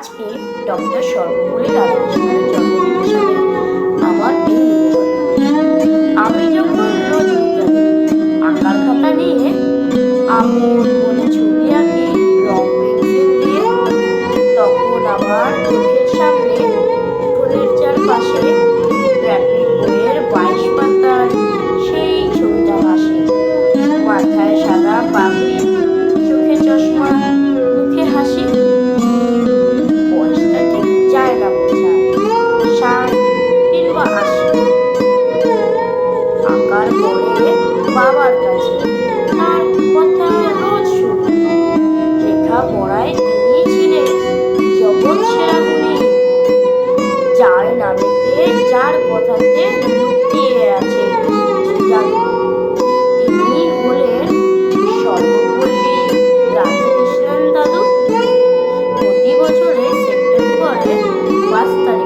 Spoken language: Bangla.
আজকে ডক্টর সর্বপল্লী রাধাকৃষ্ণনের জন্মদিন হিসাবে আমার এই আমি যখন রোজ বিকালে আঁকার খাতা নিয়ে আপন মনে ছবি আঁকি রং পেন্সিল দিয়ে, তখন আমার চোখের সামনে উঠোনের চারপাশে গ্রাফিক বইয়ের 22 পাতার সেই ছবিটা ভাসে। মাথায় সাদা পাগড়ি, চোখে চশমা, মুখে হাসি। বয়সটা ঠিক যায় না বোঝা, 60 কিংবা 80। আঁকার পরে বাবার কাছে তার কথা রোজ শুনি। লেখাপড়ায় তিনি ছিলেন জগৎ সেরা গুণী, যার নামেতে যার কথাতে লুকিয়ে আছে জাদু। তিনি হলেন সর্বপল্লী রাধাকৃষ্ণন দাদু। প্রতি বছরের সেপ্টেম্বরের 5 তারিখ